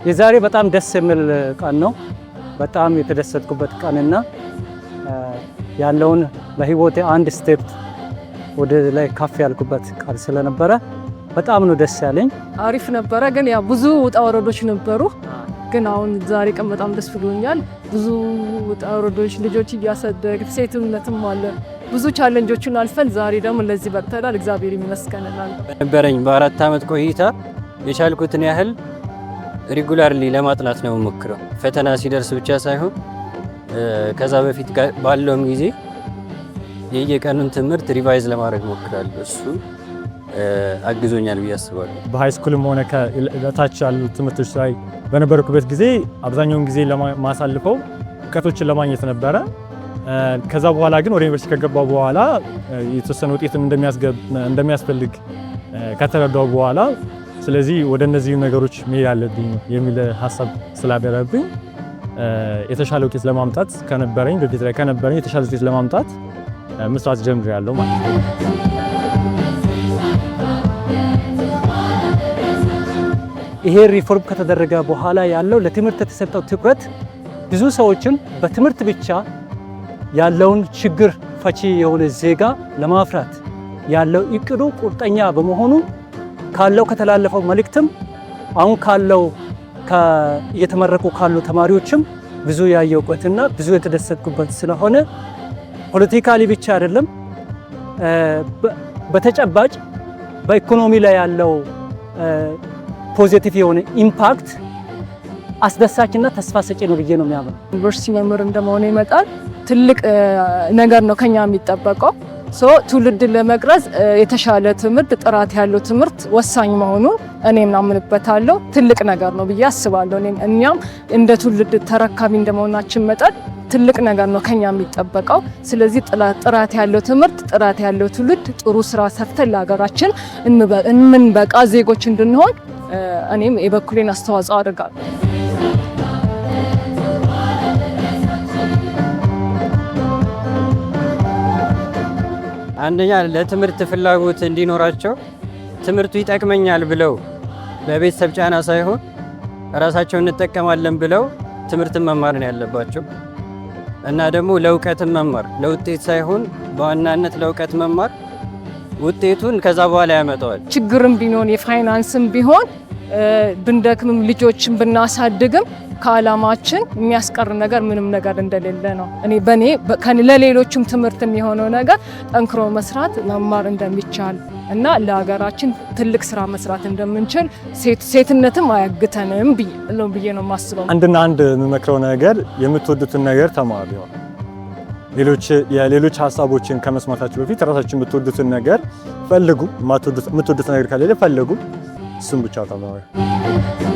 የዛሬ በጣም ደስ የሚል ቀን ነው። በጣም የተደሰትኩበት ቀንና ያለውን በህይወቴ አንድ ስቴፕ ወደ ላይ ከፍ ያልኩበት ቀን ስለነበረ በጣም ነው ደስ ያለኝ። አሪፍ ነበረ፣ ግን ያ ብዙ ውጣ ወረዶች ነበሩ። ግን አሁን ዛሬ ቀን በጣም ደስ ብሎኛል። ብዙ ውጣ ወረዶች፣ ልጆች እያሳደግ ሴትነትም አለ፣ ብዙ ቻሌንጆችን አልፈን ዛሬ ደግሞ ለዚህ በቅተናል። እግዚአብሔር ይመስገን እላለሁ። ነበረኝ በ4 ዓመት ቆይታ የቻልኩትን ያህል ሪጉላርሊ ለማጥናት ነው የምሞክረው። ፈተና ሲደርስ ብቻ ሳይሆን ከዛ በፊት ባለውም ጊዜ የየቀኑን ትምህርት ሪቫይዝ ለማድረግ ሞክራለሁ። እሱ አግዞኛል ብዬ አስባለሁ። በሃይ ስኩልም ሆነ ከታች ያሉ ትምህርቶች ላይ በነበርኩበት ጊዜ አብዛኛውን ጊዜ ለማሳልፈው እውቀቶችን ለማግኘት ነበረ። ከዛ በኋላ ግን ወደ ዩኒቨርሲቲ ከገባው በኋላ የተወሰነ ውጤትም እንደሚያስፈልግ ከተረዳው በኋላ ስለዚህ ወደ እነዚህ ነገሮች መሄድ አለብኝ የሚል ሀሳብ ስላደረብኝ የተሻለ ውጤት ለማምጣት ከነበረኝ በፊት ላይ ከነበረኝ የተሻለ ውጤት ለማምጣት መስራት ጀምሬያለሁ ማለት ነው። ይሄ ሪፎርም ከተደረገ በኋላ ያለው ለትምህርት የተሰጠው ትኩረት ብዙ ሰዎችን በትምህርት ብቻ ያለውን ችግር ፈቺ የሆነ ዜጋ ለማፍራት ያለው እቅዱ ቁርጠኛ በመሆኑ ካለው ከተላለፈው መልእክትም አሁን ካለው እየተመረቁ ካሉ ተማሪዎችም ብዙ ያየውበትና ብዙ የተደሰትኩበት ስለሆነ ፖለቲካሊ ብቻ አይደለም፣ በተጨባጭ በኢኮኖሚ ላይ ያለው ፖዚቲቭ የሆነ ኢምፓክት አስደሳችና ተስፋ ሰጪ ነው ብዬ ነው የሚያምነው። ዩኒቨርሲቲ መምህር እንደመሆነ ይመጣል ትልቅ ነገር ነው ከኛ የሚጠበቀው። ትውልድን ለመቅረጽ የተሻለ ትምህርት፣ ጥራት ያለው ትምህርት ወሳኝ መሆኑን እኔም አምንበታለሁ። ትልቅ ነገር ነው ብዬ አስባለሁ። እኛም እንደ ትውልድ ተረካቢ እንደመሆናችን መጠን ትልቅ ነገር ነው ከኛ የሚጠበቀው። ስለዚህ ጥራት ያለው ትምህርት፣ ጥራት ያለው ትውልድ፣ ጥሩ ስራ ሰርተን ለሀገራችን እንበቃ ዜጎች እንድንሆን እኔም የበኩሌን አስተዋጽኦ አድርጋለሁ። አንደኛ ለትምህርት ፍላጎት እንዲኖራቸው ትምህርቱ ይጠቅመኛል ብለው በቤተሰብ ጫና ሳይሆን ራሳቸው እንጠቀማለን ብለው ትምህርትን መማር ነው ያለባቸው። እና ደግሞ ለእውቀትን መማር ለውጤት ሳይሆን በዋናነት ለእውቀት መማር ውጤቱን ከዛ በኋላ ያመጣዋል። ችግርም ቢሆን የፋይናንስም ቢሆን ብንደክምም ልጆችን ብናሳድግም ከዓላማችን የሚያስቀር ነገር ምንም ነገር እንደሌለ ነው። ለሌሎችም ትምህርት የሚሆነው ነገር ጠንክሮ መስራት መማር እንደሚቻል እና ለሀገራችን ትልቅ ስራ መስራት እንደምንችል ሴትነትም አያግተንም ብዬ ነው የማስበው። አንድና አንድ የምመክረው ነገር የምትወዱትን ነገር ተማሩ። የሌሎች ሀሳቦችን ከመስማታችሁ በፊት ራሳችሁ የምትወዱትን ነገር ፈልጉ። የምትወዱት ነገር ካለ ፈልጉ፣ እሱም ብቻ ተማሩ።